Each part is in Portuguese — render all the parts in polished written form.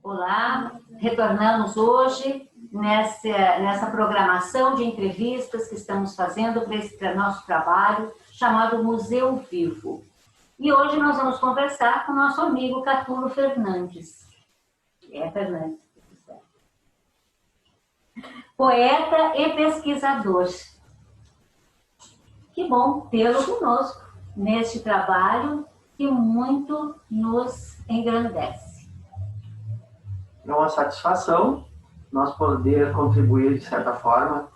Olá, retornamos hoje nessa programação de entrevistas que estamos fazendo para esse nosso trabalho chamado Museu Vivo. E hoje nós vamos conversar com o nosso amigo Catulo Fernandes. Fernandes. Poeta e pesquisador. Que bom tê-lo conosco neste trabalho que muito nos engrandece. É uma satisfação nós poder contribuir, de certa forma,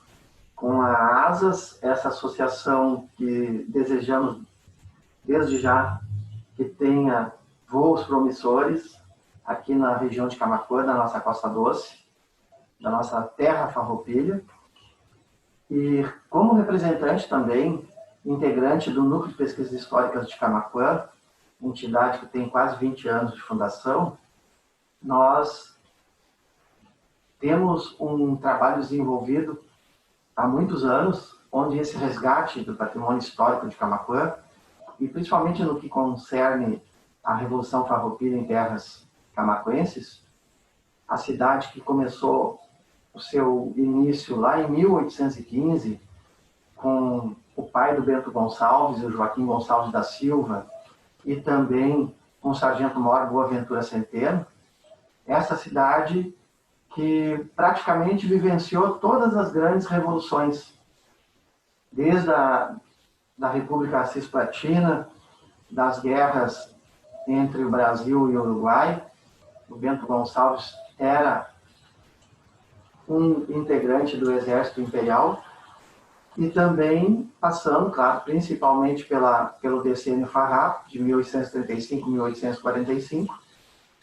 com a ASAS, essa associação que desejamos, desde já, que tenha voos promissores aqui na região de Camaquã, da nossa Costa Doce, da nossa terra farroupilha. E como representante também, integrante do Núcleo de Pesquisas Históricas de Camaquã, entidade que tem quase 20 anos de fundação, nós temos um trabalho desenvolvido há muitos anos, onde esse resgate do patrimônio histórico de Camaquã, e principalmente no que concerne a Revolução Farroupilha em terras camaquenses, a cidade que começou o seu início lá em 1815, com o pai do Bento Gonçalves, o Joaquim Gonçalves da Silva, e também com o sargento-mor Boaventura Centeno, essa cidade que praticamente vivenciou todas as grandes revoluções, desde da República Cisplatina, das guerras entre o Brasil e o Uruguai. O Bento Gonçalves era um integrante do Exército Imperial, e também passando, claro, principalmente pelo decênio Farrapo, de 1835 a 1845,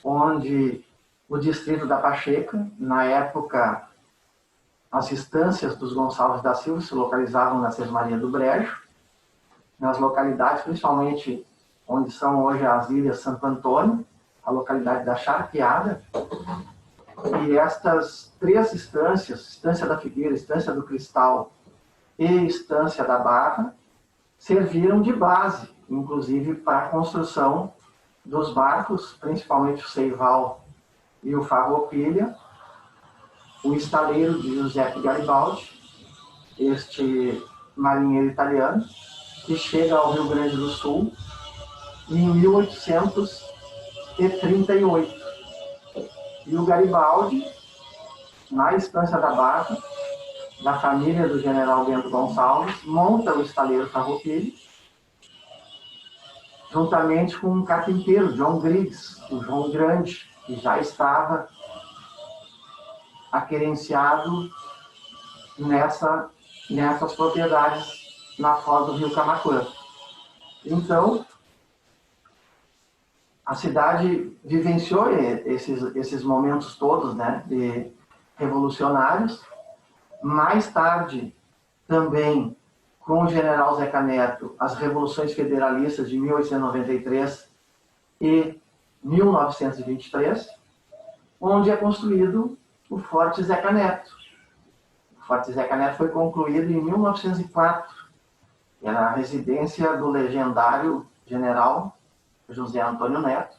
onde o distrito da Pacheca, na época, as estâncias dos Gonçalves da Silva se localizavam na Sesmaria do Brejo, nas localidades, principalmente onde são hoje as Ilhas Santo Antônio, a localidade da Charqueada, e estas três estâncias, Estância da Figueira, Estância do Cristal e Estância da Barra, serviram de base, inclusive, para a construção dos barcos, principalmente o Seival e o Farroupilha, o estaleiro de Giuseppe Garibaldi, este marinheiro italiano, que chega ao Rio Grande do Sul em 1838. E o Garibaldi, na Estância da Barra, da família do general Bento Gonçalves, monta o estaleiro Farroupilha, juntamente com um carpinteiro, John Griggs, o João Grande, que já estava aquerenciado nessas propriedades na foz do rio Camaquã. Então, a cidade vivenciou esses momentos todos, né, de revolucionários. Mais tarde, também, com o general Zeca Neto, as revoluções federalistas de 1893 e 1923, onde é construído o Forte Zeca Neto. O Forte Zeca Neto foi concluído em 1904. Era a residência do legendário general José Antônio Neto.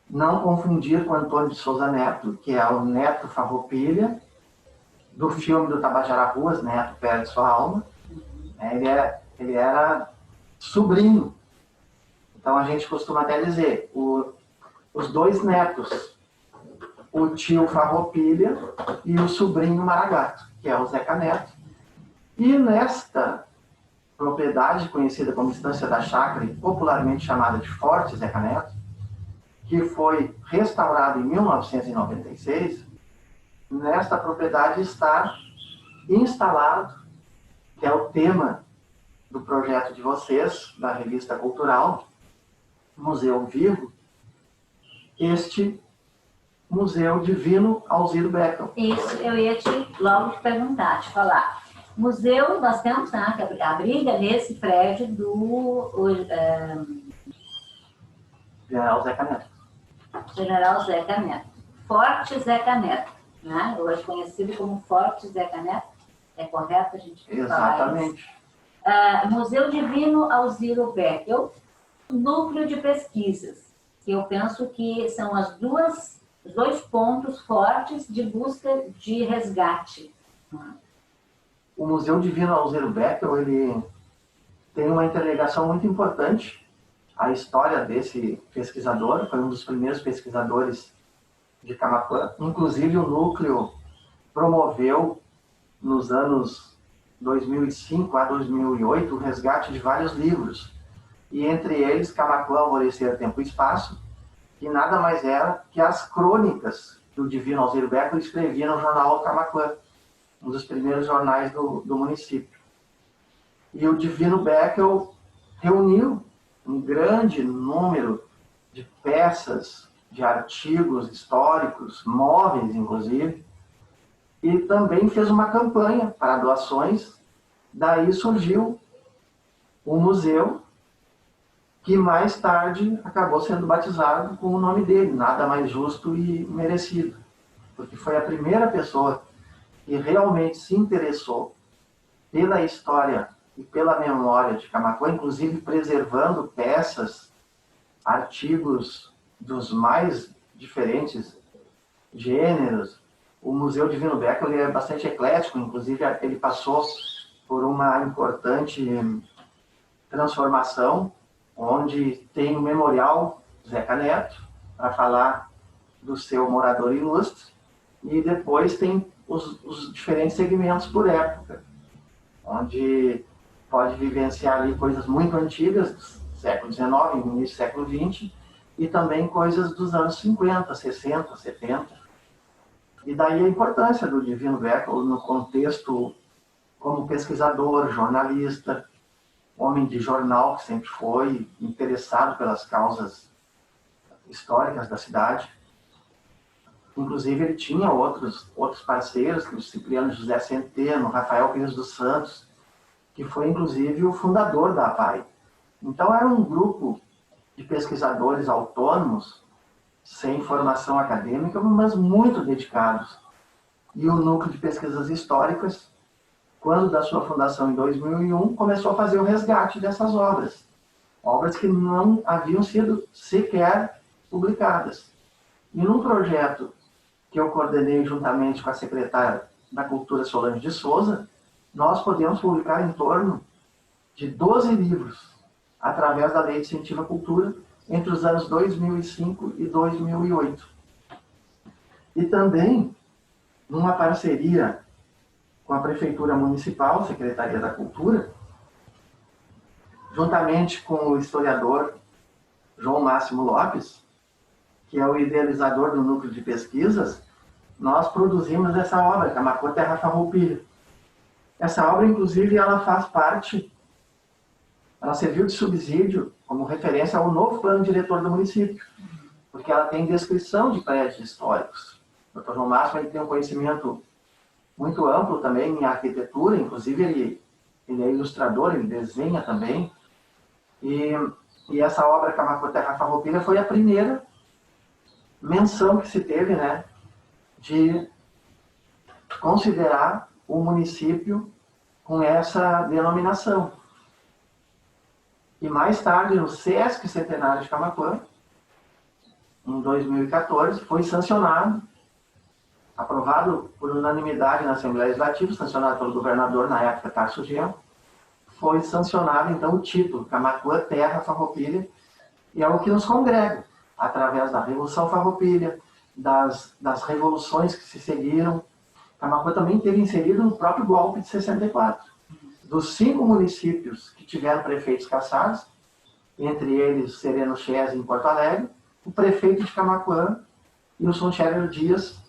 Não confundir com Antônio de Souza Neto, que é o Neto Farroupilha, do filme do Tabajara Ruas, Neto Perde Sua Alma. Ele era sobrinho. Então a gente costuma até dizer, os dois netos, o tio Farroupilha e o sobrinho Maragato, que é o Zeca Neto. E nesta propriedade conhecida como Estância da Chácara, popularmente chamada de Forte Zeca Neto, que foi restaurada em 1996, nesta propriedade está instalado, que é o tema do projeto de vocês, da revista cultural, Museu Vivo, este Museu Divino Alziro Beckel. Isso, eu ia logo te perguntar, te falar. Museu, nós temos, né, que abriga nesse prédio do General Zeca Neto. General Zeca Neto. Forte Zeca Neto, né? Hoje conhecido como Forte Zeca Neto. É correto a gente falar? Exatamente. Museu Divino Alziro Beckel, núcleo de pesquisas, que eu penso que são as duas os dois pontos fortes de busca de resgate. O Museu Divino Alziro Beckel, ele tem uma interligação muito importante. A história desse pesquisador, foi um dos primeiros pesquisadores de Camaquã. Inclusive, o núcleo promoveu, nos anos 2005 a 2008, o resgate de vários livros. E entre eles, Camaquã, Alvorecer, Tempo e Espaço, que nada mais era que as crônicas que o Divino Alziro Beckel escrevia no jornal Camaquã, um dos primeiros jornais do município. E o Divino Beckel reuniu um grande número de peças, de artigos históricos, móveis inclusive, e também fez uma campanha para doações. Daí surgiu o museu, que mais tarde acabou sendo batizado com o nome dele, nada mais justo e merecido, porque foi a primeira pessoa que realmente se interessou pela história e pela memória de Camaquã, inclusive preservando peças, artigos dos mais diferentes gêneros. O Museu Divino Beckel ele é bastante eclético, inclusive ele passou por uma importante transformação, onde tem o memorial Zeca Neto, para falar do seu morador ilustre, e depois tem os diferentes segmentos por época, onde pode vivenciar ali coisas muito antigas, do século XIX, início do século XX, e também coisas dos anos 50, 60, 70. E daí a importância do Divino Beckel no contexto como pesquisador, jornalista, homem de jornal, que sempre foi interessado pelas causas históricas da cidade. Inclusive, ele tinha outros parceiros, como o Cipriano José Centeno, Rafael Pires dos Santos, que foi, inclusive, o fundador da APAI. Então, era um grupo de pesquisadores autônomos, sem formação acadêmica, mas muito dedicados. E o Núcleo de Pesquisas Históricas, quando da sua fundação em 2001, começou a fazer o resgate dessas obras. Obras que não haviam sido sequer publicadas. E num projeto que eu coordenei juntamente com a secretária da Cultura, Solange de Souza, nós podemos publicar em torno de 12 livros, através da Lei de Incentivo à Cultura, entre os anos 2005 e 2008. E também, numa parceria com a Prefeitura Municipal, Secretaria da Cultura, juntamente com o historiador João Máximo Lopes, que é o idealizador do Núcleo de Pesquisas, nós produzimos essa obra, Camaquã Terra Farroupilha. Essa obra, inclusive, ela faz parte, ela serviu de subsídio como referência ao novo plano diretor do município, porque ela tem descrição de prédios históricos. O Dr. João Máximo ele tem um conhecimento muito amplo também em arquitetura, inclusive ele é ilustrador, ele desenha também. E essa obra, Camaquã Terra Farroupilha, foi a primeira menção que se teve, né, de considerar o município com essa denominação. E mais tarde, no Sesc Centenário de Camaquã, em 2014, foi sancionado, aprovado por unanimidade na Assembleia Legislativa, sancionado pelo governador, na época, Tarso Genro, foi sancionado, então, o título, Camaquã Terra Farroupilha, e é o que nos congrega, através da Revolução Farroupilha, das revoluções que se seguiram. Camaquã também teve inserido no próprio golpe de 64. Dos 5 municípios que tiveram prefeitos cassados, entre eles Sereno Chese em Porto Alegre, o prefeito de Camaquã, Wilson Scherer Dias,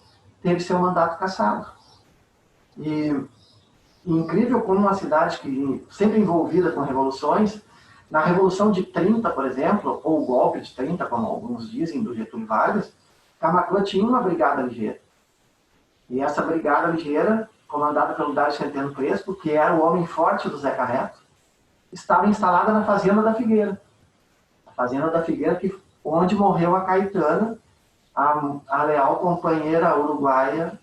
teve seu mandato cassado. E incrível como uma cidade que sempre envolvida com revoluções, na Revolução de 30, por exemplo, ou o golpe de 30, como alguns dizem, do Getúlio Vargas, Camaquã tinha uma brigada ligeira. E essa brigada ligeira, comandada pelo Dário Centeno Crespo, que era o homem forte do Zeca Neto, estava instalada na Fazenda da Figueira. A Fazenda da Figueira, onde morreu a Caetana, a leal companheira uruguaia,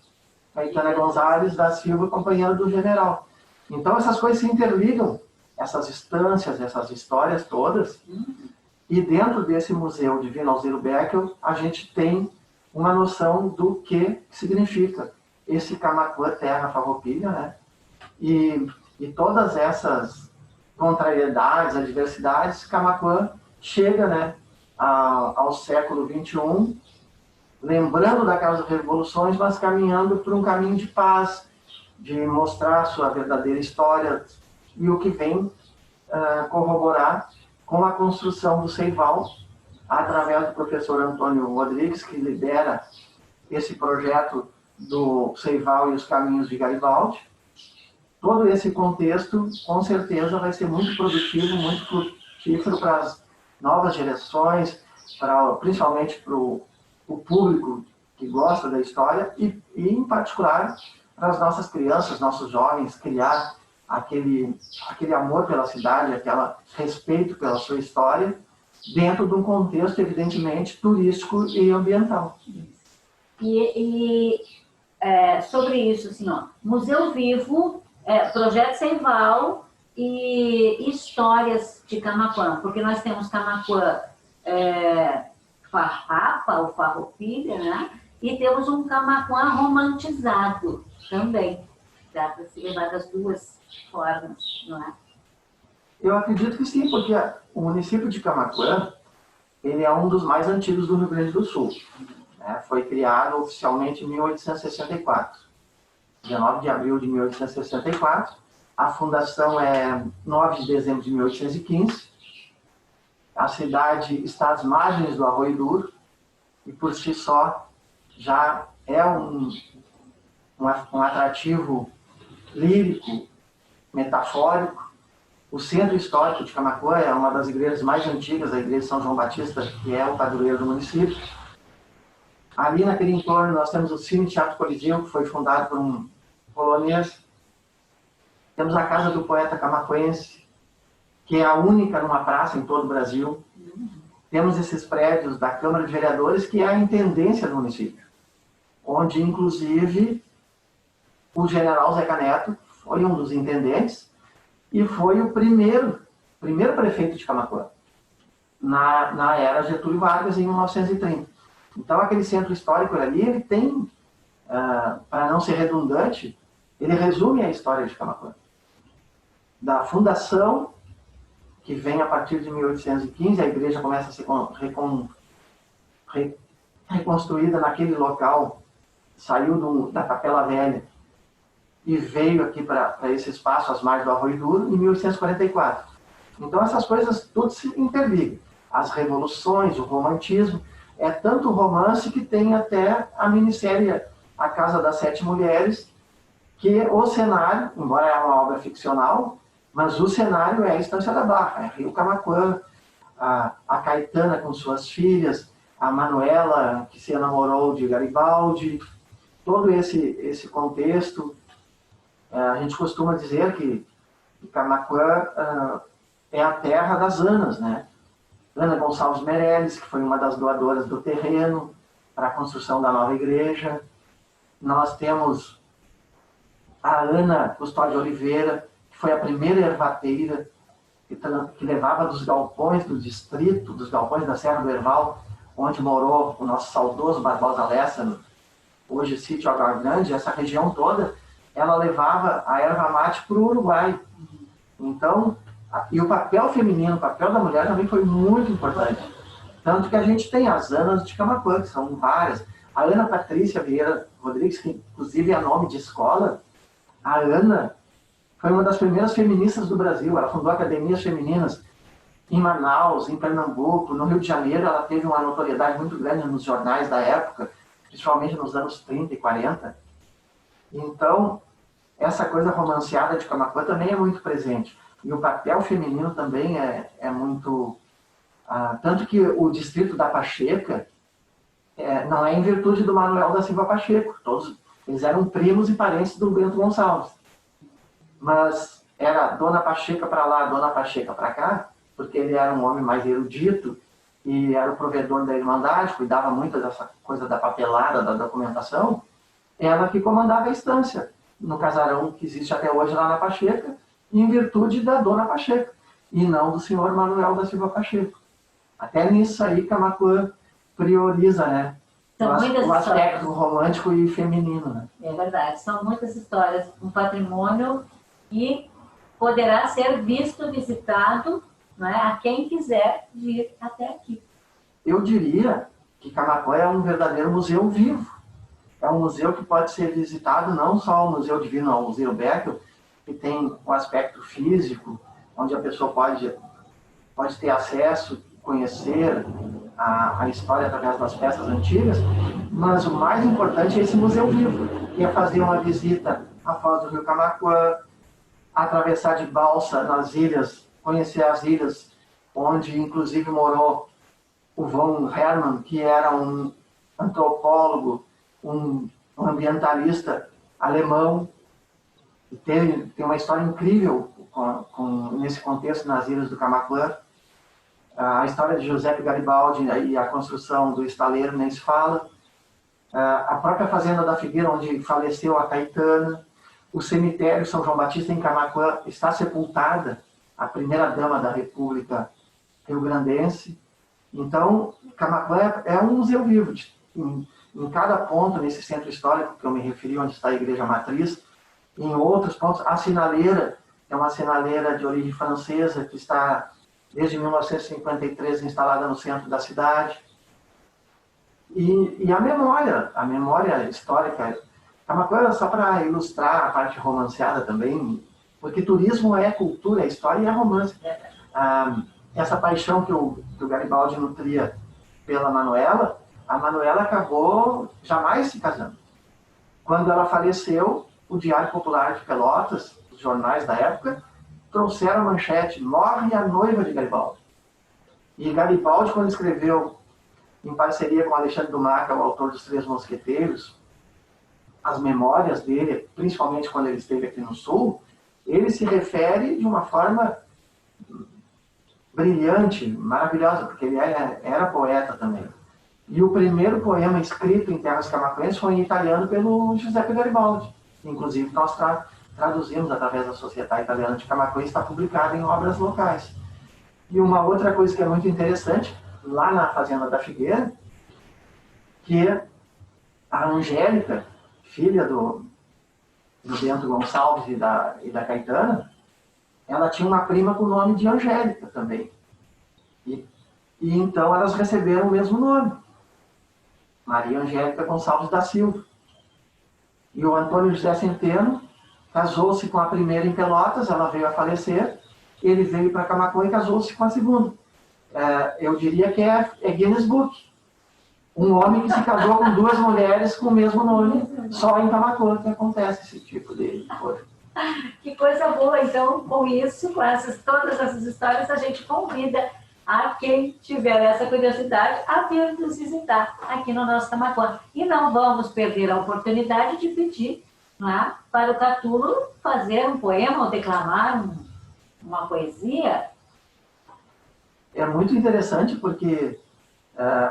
Caetana Gonzalez da Silva, companheira do general. Então essas coisas se interligam, essas instâncias, essas histórias todas, e dentro desse Museu Divino Alziro Beckel, a gente tem uma noção do que significa esse Camaquã Terra Farroupilha, né? E todas essas contrariedades, adversidades, Camaquã chega, né, ao século XXI, lembrando daquelas revoluções, mas caminhando por um caminho de paz, de mostrar sua verdadeira história, e o que vem corroborar com a construção do Seival, através do professor Antônio Rodrigues, que lidera esse projeto do Seival e os Caminhos de Garibaldi. Todo esse contexto, com certeza, vai ser muito produtivo, muito frutífero para as novas gerações, principalmente para o público que gosta da história e, em particular, para as nossas crianças, nossos jovens, criar aquele amor pela cidade, aquele respeito pela sua história, dentro de um contexto, evidentemente, turístico e ambiental. Sobre isso, assim, ó, Museu Vivo, Projeto Seival e histórias de Camaquã, porque nós temos Camaquã Farrapa, ou Farroupilha, né? E temos um Camaquã romantizado também. Dá para se levar das duas formas, não é? Eu acredito que sim, porque o município de Camaquã, ele é um dos mais antigos do Rio Grande do Sul. Né? Foi criado oficialmente em 1864. 19 de abril de 1864. A fundação é 9 de dezembro de 1815. A cidade está às margens do Arroio Duro e, por si só, já é um atrativo lírico, metafórico. O centro histórico de Camaquã é uma das igrejas mais antigas, a igreja de São João Batista, que é o padroeiro do município. Ali naquele entorno nós temos o Cine Teatro Coliseu, que foi fundado por um polonês. Temos a Casa do Poeta Camaquense, que é a única numa praça em todo o Brasil. Temos esses prédios da Câmara de Vereadores, que é a intendência do município, onde, inclusive, o general Zeca Neto foi um dos intendentes e foi o primeiro prefeito de Camaquã, na era Getúlio Vargas, em 1930. Então, aquele centro histórico ali, ele tem, para não ser redundante, ele resume a história de Camaquã. Da fundação, que vem a partir de 1815, a igreja começa a ser reconstruída naquele local, saiu da Capela Velha e veio aqui para esse espaço, às margens do Arroio Duro, em 1844. Então, essas coisas tudo se interligam. As revoluções, o romantismo, é tanto romance que tem até a minissérie A Casa das Sete Mulheres, que o cenário, embora é uma obra ficcional, mas o cenário é a Estância da Barra, é Rio Camaquã, a Caetana com suas filhas, a Manuela, que se enamorou de Garibaldi, todo esse contexto. A gente costuma dizer que Camaquã é a terra das Anas, né? Ana Gonçalves Meirelles, que foi uma das doadoras do terreno para a construção da nova igreja. Nós temos a Ana Custódio Oliveira, que foi a primeira ervateira que levava dos galpões do distrito, dos galpões da Serra do Herval, onde morou o nosso saudoso Barbosa Lessa, hoje sítio Água Grande, essa região toda, ela levava a erva mate para o Uruguai. Então, e o papel feminino, o papel da mulher também foi muito importante. Tanto que a gente tem as Anas de Camaquã, que são várias. A Ana Patrícia Vieira Rodrigues, que inclusive é nome de escola, a Ana foi uma das primeiras feministas do Brasil. Ela fundou academias femininas em Manaus, em Pernambuco, no Rio de Janeiro. Ela teve uma notoriedade muito grande nos jornais da época, principalmente nos anos 30 e 40. Então, essa coisa romanceada de Camaquã também é muito presente. E o papel feminino também é muito... tanto que o distrito da Pacheca não é em virtude do Manuel da Silva Pacheco. Todos eles eram primos e parentes do Bento Gonçalves. Mas era Dona Pacheca para lá, Dona Pacheca para cá, porque ele era um homem mais erudito e era o provedor da Irmandade, cuidava muito dessa coisa da papelada, da documentação. Ela que comandava a estância, no casarão que existe até hoje lá na Pacheca, em virtude da Dona Pacheca, e não do senhor Manuel da Silva Pacheco. Até nisso aí Camaquã prioriza, né? São muitas o histórias. aspecto romântico e feminino, né? É verdade, são muitas histórias. Um patrimônio que poderá ser visto, visitado, né, a quem quiser vir até aqui. Eu diria que Camaquã é um verdadeiro museu vivo. É um museu que pode ser visitado não só o Museu Divino, o Museu Beckel, que tem o aspecto físico, onde a pessoa pode ter acesso, conhecer a história através das peças antigas, mas o mais importante é esse museu vivo, que é fazer uma visita à foz do rio Camaquã, atravessar de balsa nas ilhas, conhecer as ilhas onde inclusive morou o von Hermann, que era um antropólogo, um ambientalista alemão, e tem uma história incrível nesse contexto nas ilhas do Camaquã. A história de Giuseppe Garibaldi e a construção do estaleiro nem se fala. A própria fazenda da Figueira, onde faleceu a Caetana. O cemitério São João Batista em Camaquã está sepultada a primeira-dama da República Rio-Grandense. Então, Camaquã é um museu vivo. Em cada ponto, nesse centro histórico que eu me referi, onde está a Igreja Matriz, em outros pontos, a sinaleira, que é uma sinaleira de origem francesa, que está desde 1953 instalada no centro da cidade. E a memória histórica. Camaquã, só para ilustrar a parte romanceada também, porque turismo é cultura, é história e é romance. Essa paixão que o Garibaldi nutria pela Manuela, a Manuela acabou jamais se casando. Quando ela faleceu, o Diário Popular de Pelotas, os jornais da época, trouxeram a manchete: morre a noiva de Garibaldi. E Garibaldi, quando escreveu, em parceria com Alexandre Dumas, que é o autor dos Três Mosqueteiros, as memórias dele, principalmente quando ele esteve aqui no Sul, ele se refere de uma forma brilhante, maravilhosa, porque ele era poeta também. E o primeiro poema escrito em terras camaquenses foi em italiano pelo Giuseppe Garibaldi. Inclusive, nós traduzimos através da Sociedade Italiana de Camaquã, está publicado em obras locais. E uma outra coisa que é muito interessante, lá na Fazenda da Figueira, que a Angélica, filha do Bento Gonçalves e da Caetana, ela tinha uma prima com o nome de Angélica também. E então elas receberam o mesmo nome, Maria Angélica Gonçalves da Silva. E o Antônio José Centeno casou-se com a primeira em Pelotas, ela veio a falecer, ele veio para Camaquã e casou-se com a segunda. Eu diria que é Guinness Book. Um homem que se casou com duas mulheres com o mesmo nome, só em Camaquã que acontece esse tipo de coisa. Que coisa boa! Então, com isso, com todas essas histórias, a gente convida a quem tiver essa curiosidade a vir nos visitar aqui no nosso Camaquã. E não vamos perder a oportunidade de pedir, né, para o Catulo fazer um poema ou declamar uma poesia. É muito interessante porque,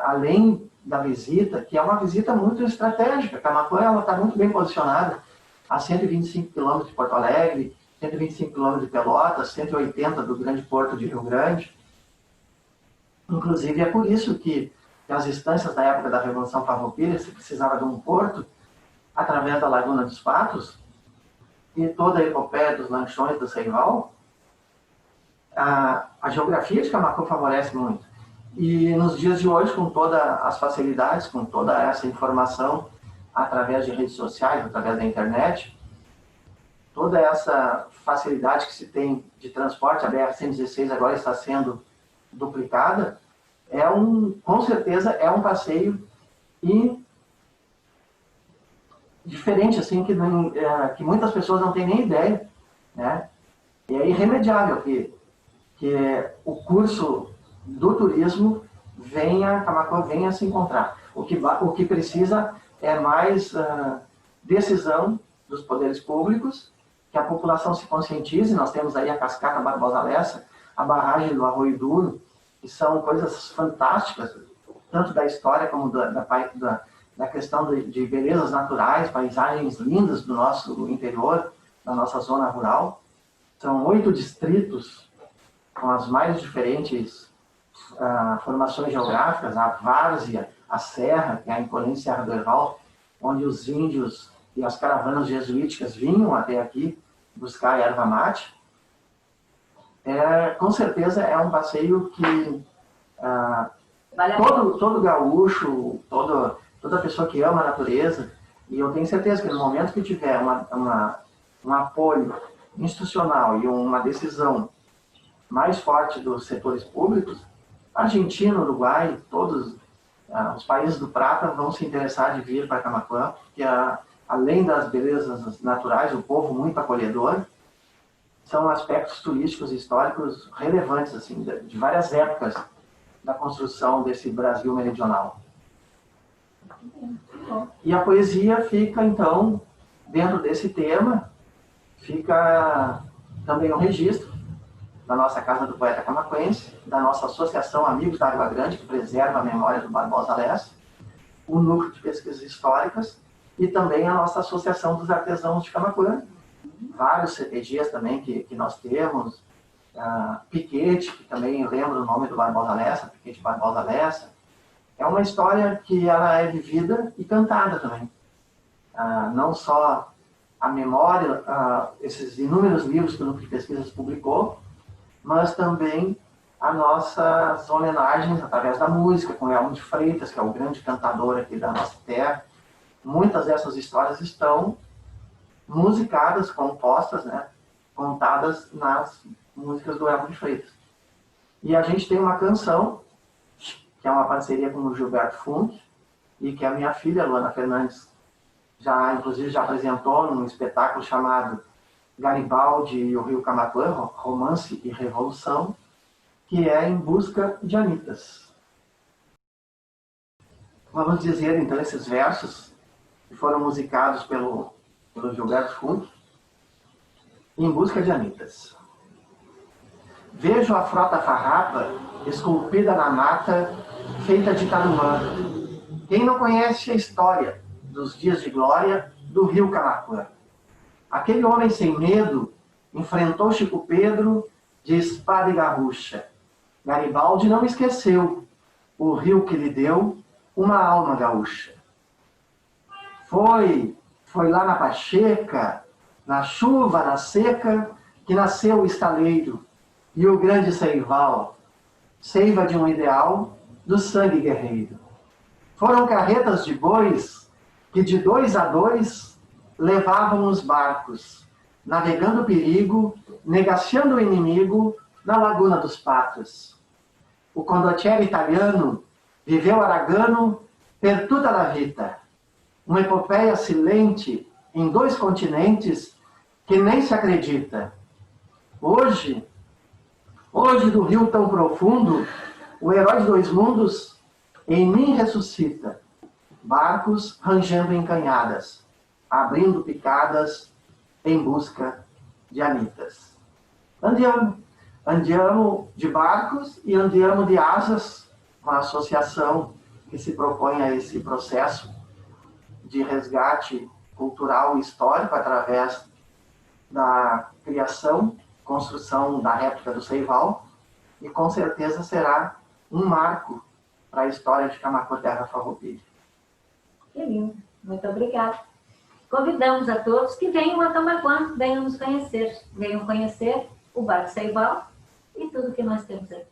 além da visita, que é uma visita muito estratégica, Camaquã está muito bem posicionada a 125 quilômetros de Porto Alegre, 125 quilômetros de Pelotas, 180 do Grande Porto de Rio Grande. Inclusive, é por isso que as estâncias da época da Revolução Farroupilha se precisava de um porto através da Laguna dos Patos e toda a epopeia dos lanchões do Seival. A geografia de Camaquã favorece muito. E nos dias de hoje, com todas as facilidades, com toda essa informação através de redes sociais, através da internet, toda essa facilidade que se tem de transporte, a BR-116 agora está sendo duplicada, com certeza é um passeio diferente, assim, que muitas pessoas não têm nem ideia, né? E é irremediável que o curso do turismo Camaquã venha se encontrar. O que precisa é mais decisão dos poderes públicos, que a população se conscientize. Nós temos aí a Cascata Barbosa Lessa, a barragem do Arroio Duro, que são coisas fantásticas, tanto da história como da questão de belezas naturais, paisagens lindas do nosso interior, da nossa zona rural. São 8 distritos com as mais diferentes formações geográficas, a várzea, a serra, que é a imponente Serra do Herval, onde os índios e as caravanas jesuíticas vinham até aqui buscar erva mate, com certeza é um passeio que todo gaúcho, toda pessoa que ama a natureza, e eu tenho certeza que no momento que tiver um apoio institucional e uma decisão mais forte dos setores públicos, Argentina, Uruguai, todos os países do Prata vão se interessar de vir para Camaquã, porque além das belezas naturais, o povo muito acolhedor, são aspectos turísticos e históricos relevantes, assim, de várias épocas da construção desse Brasil meridional. E a poesia fica, então, dentro desse tema, fica também um registro da nossa Casa do Poeta Camaquense, da nossa Associação Amigos da Água Grande, que preserva a memória do Barbosa Lessa, o Núcleo de Pesquisas Históricas e também a nossa Associação dos Artesãos de Camaquã, vários CPGs também que nós temos, Piquete, que também lembra o nome do Barbosa Lessa, Piquete Barbosa Lessa. É uma história que ela é vivida e cantada também. Não só a memória, esses inúmeros livros que o Núcleo de Pesquisas publicou, mas também as nossas homenagens através da música, com Elmo de Freitas, que é o grande cantador aqui da nossa terra. Muitas dessas histórias estão musicadas, compostas, né, contadas nas músicas do Elmo de Freitas. E a gente tem uma canção, que é uma parceria com o Gilberto Funk, e que a minha filha, Luana Fernandes, inclusive já apresentou num espetáculo chamado Garibaldi e o Rio Camaquã, Romance e Revolução, que é Em Busca de Anitas. Vamos dizer, então, esses versos que foram musicados pelo Gilberto Funk, Em Busca de Anitas. Vejo a frota farrapa esculpida na mata, feita de tarumã. Quem não conhece a história dos dias de glória do Rio Camaquã? Aquele homem sem medo enfrentou Chico Pedro de espada e garrucha. Garibaldi não esqueceu o rio que lhe deu uma alma gaúcha. Foi lá na Pacheca, na chuva, na seca, que nasceu o estaleiro e o grande seival, seiva de um ideal do sangue guerreiro. Foram carretas de bois que de 2 a 2 levavam os barcos, navegando o perigo, negaciando o inimigo na Laguna dos Patos. O condottiere italiano viveu aragano per tutta la vita, uma epopeia silente em 2 continentes que nem se acredita. Hoje do rio tão profundo, o herói de 2 mundos em mim ressuscita, barcos rangendo em canhadas, abrindo picadas em busca de anitas. Andiamo de barcos e andiamo de asas, uma associação que se propõe a esse processo de resgate cultural e histórico através da criação, construção da réplica do Seival, e com certeza será um marco para a história de Camaquã Terra Farroupilha. Que lindo, muito obrigada. Convidamos a todos que venham a Camaquã, venham nos conhecer, venham conhecer o Bar do Seival e tudo que nós temos aqui.